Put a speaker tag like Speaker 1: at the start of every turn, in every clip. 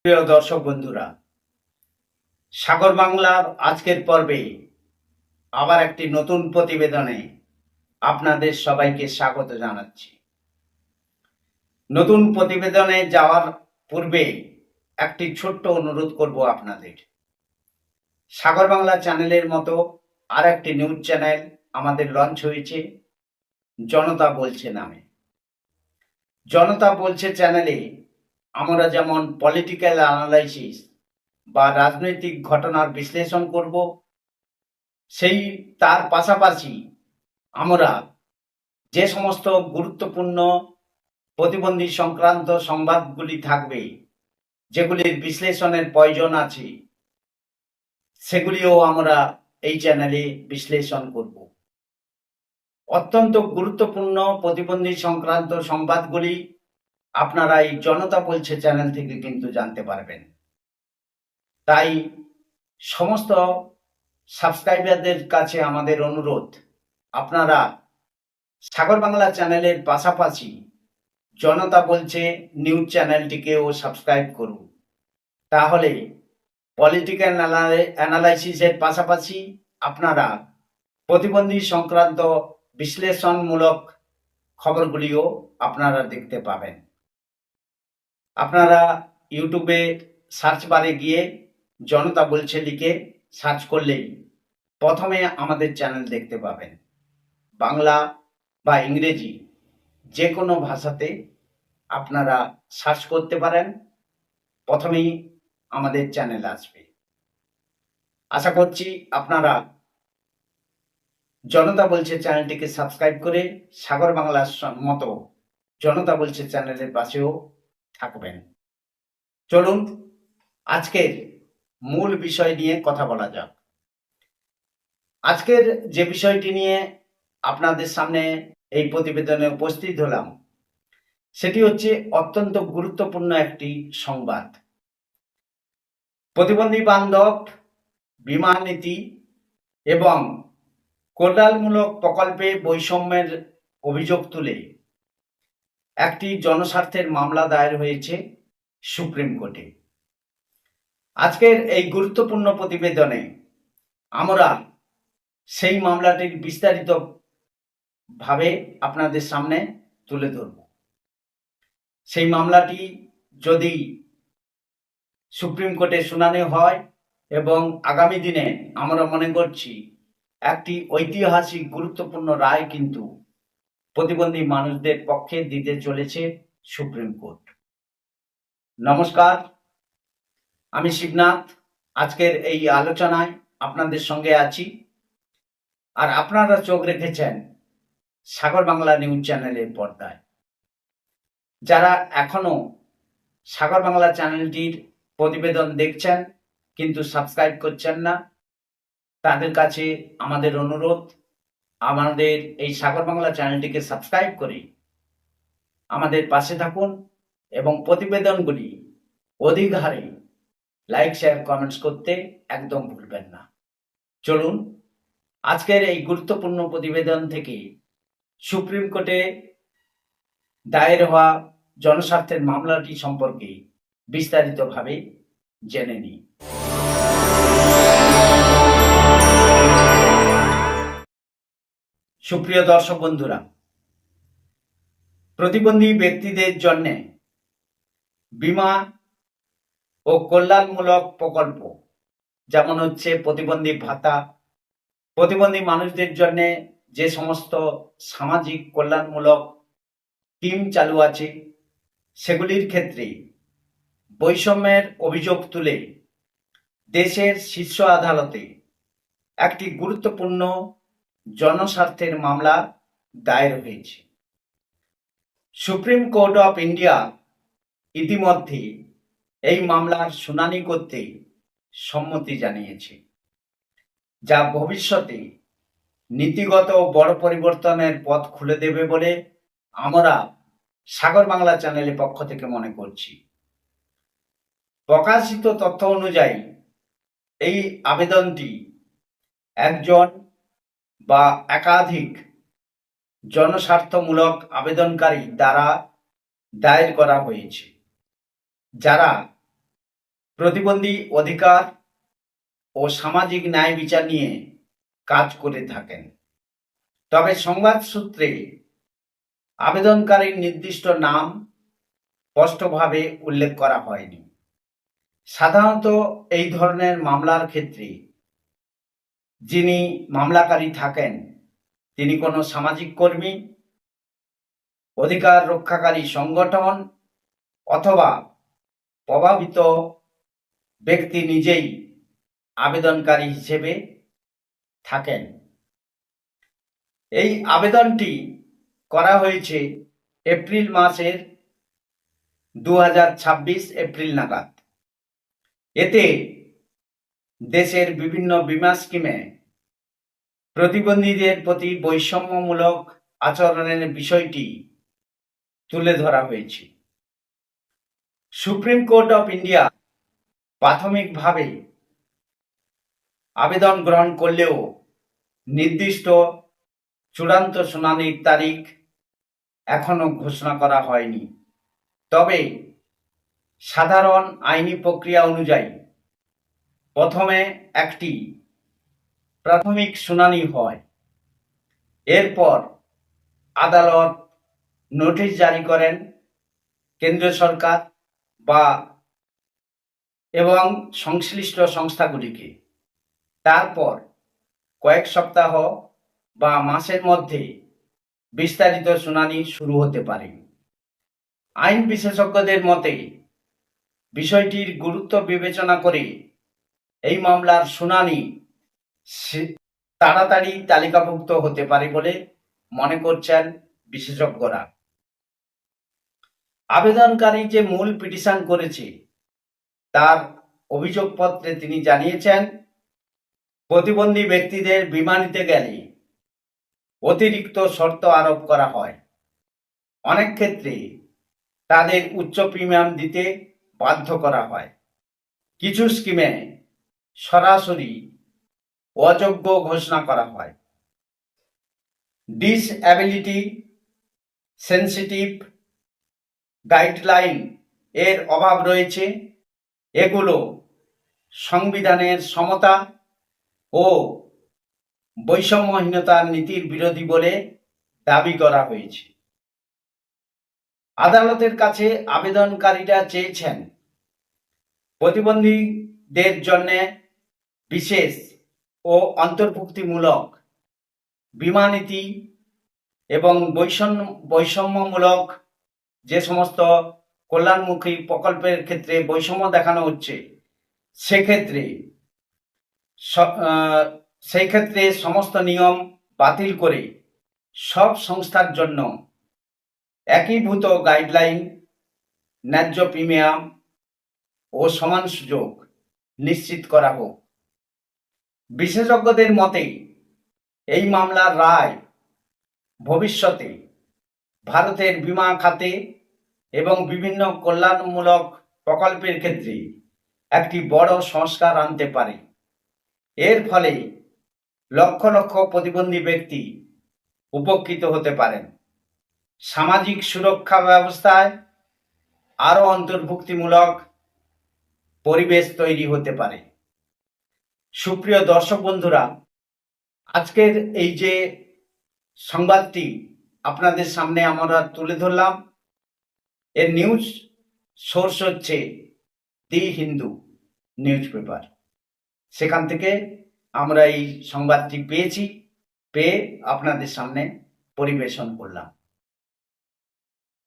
Speaker 1: প্রিয় দর্শক বন্ধুরা, সাগর বাংলার আজকের পর্বে আবার একটি নতুন প্রতিবেদনে আপনাদের সবাইকে স্বাগত জানাচ্ছি। নতুন প্রতিবেদনে যাওয়ার পূর্বে একটি ছোট্ট অনুরোধ করব আপনাদের। সাগর বাংলা চ্যানেলের মতো আর একটি নিউজ চ্যানেল আমাদের লঞ্চ হয়েছে, জনতা বলছে নামে। জনতা বলছে চ্যানেলে আমরা যেমন পলিটিক্যাল অ্যানালাইসিস বা রাজনৈতিক ঘটনার বিশ্লেষণ করব, সেই তার পাশাপাশি আমরা যে সমস্ত গুরুত্বপূর্ণ প্রতিবন্ধী সংক্রান্ত সংবাদগুলি থাকবে, যেগুলির বিশ্লেষণের প্রয়োজন আছে, সেগুলিও আমরা এই চ্যানেলে বিশ্লেষণ করব। অত্যন্ত গুরুত্বপূর্ণ প্রতিবন্ধী সংক্রান্ত সংবাদগুলি আপনারা এই জনতা বলছে চ্যানেল থেকে কিন্তু জানতে পারবেন। তাই সমস্ত সাবস্ক্রাইবারদের কাছে আমাদের অনুরোধ, আপনারা সাগর বাংলা চ্যানেলের পাশাপাশি জনতা বলছে নিউজ চ্যানেলটিকেও সাবস্ক্রাইব করুন। তাহলে পলিটিক্যাল অ্যানালাইসিসের পাশাপাশি আপনারা প্রতিবন্ধী সংক্রান্ত বিশ্লেষণমূলক খবরগুলিও আপনারা দেখতে পাবেন। আপনারা ইউটিউবে সার্চ বারে গিয়ে জনতা বলছে লিখে সার্চ করলেই প্রথমে আমাদের চ্যানেল দেখতে পাবেন। বাংলা বা ইংরেজি যে কোনো ভাষাতে আপনারা সার্চ করতে পারেন, প্রথমেই আমাদের চ্যানেল আসবে। আশা করছি আপনারা জনতা বলছে চ্যানেলটিকে সাবস্ক্রাইব করে সাগর বাংলার মতো জনতা বলছে চ্যানেলের পাশেও থাকবেন। চলুন আজকের মূল বিষয় নিয়ে কথা বলা যাক। আজকের যে বিষয়টি নিয়ে আপনাদের সামনে এই প্রতিবেদনে উপস্থিত হলাম, সেটি হচ্ছে অত্যন্ত গুরুত্বপূর্ণ একটি সংবাদ। প্রতিবন্ধী বান্ধব বীমা নীতি এবং কল্যাণমূলক প্রকল্পে বৈষম্যের অভিযোগ তুলে একটি জনস্বার্থের মামলা দায়ের হয়েছে সুপ্রিম কোর্টে। আজকের এই গুরুত্বপূর্ণ প্রতিবেদনে আমরা সেই মামলাটির বিস্তারিত ভাবে আপনাদের সামনে তুলে ধরব। সেই মামলাটি যদি সুপ্রিম কোর্টে শুনানি হয় এবং আগামী দিনে আমরা মনে করছি একটি ঐতিহাসিক গুরুত্বপূর্ণ রায় কিন্তু প্রতিবন্ধী মানুষদের পক্ষে দিতে চলেছে সুপ্রিম কোর্ট। নমস্কার, আমি শিবনাথ। আজকের এই আলোচনায় আপনাদের সঙ্গে আছি, আর আপনারা চোখ রেখেছেন সাগর বাংলা নিউজ চ্যানেলের পর্দায়। যারা এখনো সাগর বাংলা চ্যানেলটির প্রতিবেদন দেখছেন কিন্তু সাবস্ক্রাইব করছেন না, তাদের কাছে আমাদের অনুরোধ, আমাদের এই সাগর বাংলা চ্যানেলটিকে সাবস্ক্রাইব করে আমাদের পাশে থাকুন এবং প্রতিবেদনগুলি অধিক হারে লাইক, শেয়ার, কমেন্টস করতে একদম ভুলবেন না। চলুন আজকের এই গুরুত্বপূর্ণ প্রতিবেদন থেকে সুপ্রিম কোর্টে দায়ের হওয়া জনস্বার্থের মামলাটি সম্পর্কে বিস্তারিতভাবে জেনে নিই। সুপ্রিয় দর্শক বন্ধুরা, প্রতিবন্ধী ব্যক্তিদের জন্য বীমা ও কল্যাণমূলক প্রকল্প, যেমন হচ্ছে প্রতিবন্ধী ভাতা, প্রতিবন্ধী মানুষদের জন্য যে সমস্ত সামাজিক কল্যাণমূলক স্কিম চালু আছে, সেগুলির ক্ষেত্রে বৈষম্যের অভিযোগ তুলে দেশের শীর্ষ আদালতে একটি গুরুত্বপূর্ণ জনস্বার্থের মামলা দায়ের হয়েছে। সুপ্রিম কোর্ট অফ ইন্ডিয়া ইতিমধ্যে এই মামলার শুনানি করতে সম্মতি জানিয়েছে, যা ভবিষ্যতে নীতিগত বড় পরিবর্তনের পথ খুলে দেবে বলে আমরা সাগর বাংলা চ্যানেলের পক্ষ থেকে মনে করছি। প্রকাশিত তথ্য অনুযায়ী এই আবেদনটি একজন বা একাধিক জনস্বার্থমূলক আবেদনকারী দ্বারা দায়ের করা হয়েছে, যারা প্রতিবন্ধী অধিকার ও সামাজিক ন্যায় বিচার নিয়ে কাজ করে থাকেন। তবে সংবাদ সূত্রে আবেদনকারীর নির্দিষ্ট নাম স্পষ্টভাবে উল্লেখ করা হয়নি। সাধারণত এই ধরনের মামলার ক্ষেত্রে যিনি মামলাকারী থাকেন তিনি কোনো সামাজিক কর্মী, অধিকার রক্ষাকারী সংগঠন অথবা প্রভাবিত ব্যক্তি নিজেই আবেদনকারী হিসেবে থাকেন। এই আবেদনটি করা হয়েছে এপ্রিল মাসের 2026 এপ্রিল নাগাদ। এতে দেশের বিভিন্ন বীমা স্কিমে প্রতিবন্ধীদের প্রতি বৈষম্যমূলক আচরণের বিষয়টি তুলে ধরা হয়েছে। সুপ্রিম কোর্ট অফ ইন্ডিয়া প্রাথমিকভাবে আবেদন গ্রহণ করলেও নির্দিষ্ট চূড়ান্ত শুনানির তারিখ এখনো ঘোষণা করা হয়নি। তবে সাধারণ আইনি প্রক্রিয়া অনুযায়ী প্রথমে একটি প্রাথমিক শুনানি হয়, এরপর আদালত নোটিশ জারি করেন কেন্দ্রীয় সরকার এবং সংশ্লিষ্ট সংস্থাগুলিকে। তারপর কয়েক সপ্তাহ বা মাসের মধ্যে বিস্তারিত শুনানি শুরু হতে পারে। আইন বিশেষজ্ঞদের মতে বিষয়টির গুরুত্ব বিবেচনা করে এই মামলার শুনানি তাড়াতাড়ি তালিকাভুক্ত হতে পারে বলে মনে করছেন বিশেষজ্ঞরা। আবেদনকারী যে মূল পিটিশন করেছে তার অভিযোগপত্রে তিনি জানিয়েছেন, প্রতিবন্ধী ব্যক্তিদের বীমা নিতে গেলে অতিরিক্ত শর্ত আরোপ করা হয়। অনেক ক্ষেত্রে তাদের উচ্চ প্রিমিয়াম দিতে বাধ্য করা হয়। কিছু স্কিমে সরাসরি অযোগ্য ঘোষণা করা হয়। ডিসএবিলিটি সেনসিটিভ গাইডলাইন এর অভাব রয়েছে। এগুলো সংবিধানের সমতা ও বৈষম্যহীনতার নীতির বিরোধী বলে দাবি করা হয়েছে। আদালতের কাছে আবেদনকারীরা চেয়েছেন প্রতিবন্ধীদের জন্য বিশেষ ও অন্তর্ভুক্তিমূলক বীমা নীতি এবং বৈষম্যমূলক যে সমস্ত কল্যাণমুখী প্রকল্পের ক্ষেত্রে বৈষম্য দেখানো হচ্ছে সেই ক্ষেত্রে সমস্ত নিয়ম বাতিল করে সব সংস্থার জন্য একীভূত গাইডলাইন, ন্যায্য প্রিমিয়াম ও সমান সুযোগ নিশ্চিত করা হোক। বিশেষজ্ঞদের মতে এই মামলার রায় ভবিষ্যতে ভারতের বীমা খাতে এবং বিভিন্ন কল্যাণমূলক প্রকল্পের ক্ষেত্রে একটি বড় সংস্কার আনতে পারে। এর ফলে লক্ষ লক্ষ প্রতিবন্ধী ব্যক্তি উপকৃত হতে পারেন। সামাজিক সুরক্ষা ব্যবস্থায় আরও অন্তর্ভুক্তিমূলক পরিবেশ তৈরি হতে পারে। সুপ্রিয় দর্শক বন্ধুরা, আজকের এই যে সংবাদটি আপনাদের সামনে আমরা তুলে ধরলাম, এর নিউজ সোর্স হচ্ছে দি হিন্দু নিউজ পেপার। সেখান থেকে আমরা এই সংবাদটি পেয়ে আপনাদের সামনে পরিবেশন করলাম।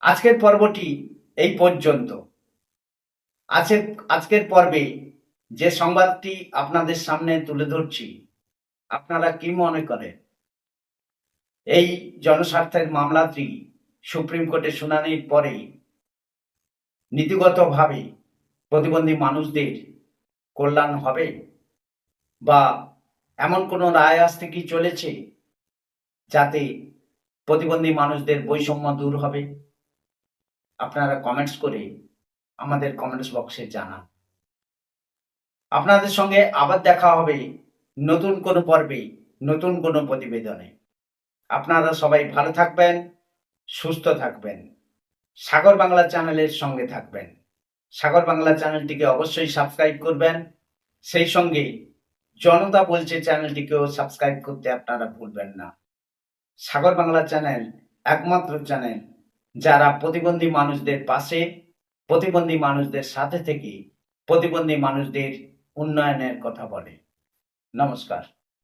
Speaker 1: আজকের পর্বটি এই পর্যন্ত। আজকের পর্বে যে সংবাদটি আপনাদের সামনে তুলে ধরছি, আপনারা কি মনে করেন? এই জনস্বার্থের মামলাটি সুপ্রিম কোর্টে শুনানির পরে নীতিগতভাবে প্রতিবন্ধী মানুষদের কল্যাণ হবে বা এমন কোনো রায় আসতে কি চলেছে যাতে প্রতিবন্ধী মানুষদের বৈষম্য দূর হবে? আপনারা কমেন্টস করে আমাদের কমেন্টস বক্সে জানান। আপনাদের সঙ্গে আবার দেখা হবে নতুন কোনো পর্বে, নতুন কোনো প্রতিবেদনে। আপনারা সবাই ভালো থাকবেন, সুস্থ থাকবেন, সাগর বাংলা চ্যানেলের সঙ্গে থাকবেন। সাগর বাংলা চ্যানেলটিকে অবশ্যই সাবস্ক্রাইব করবেন। সেই সঙ্গে জনতা বলছে চ্যানেলটিকেও সাবস্ক্রাইব করতে আপনারা ভুলবেন না। সাগর বাংলা চ্যানেল একমাত্র চ্যানেল যারা প্রতিবন্ধী মানুষদের পাশে, প্রতিবন্ধী মানুষদের সাথে থেকে প্রতিবন্ধী মানুষদের উন্নয়নের কথা বলে। নমস্কার।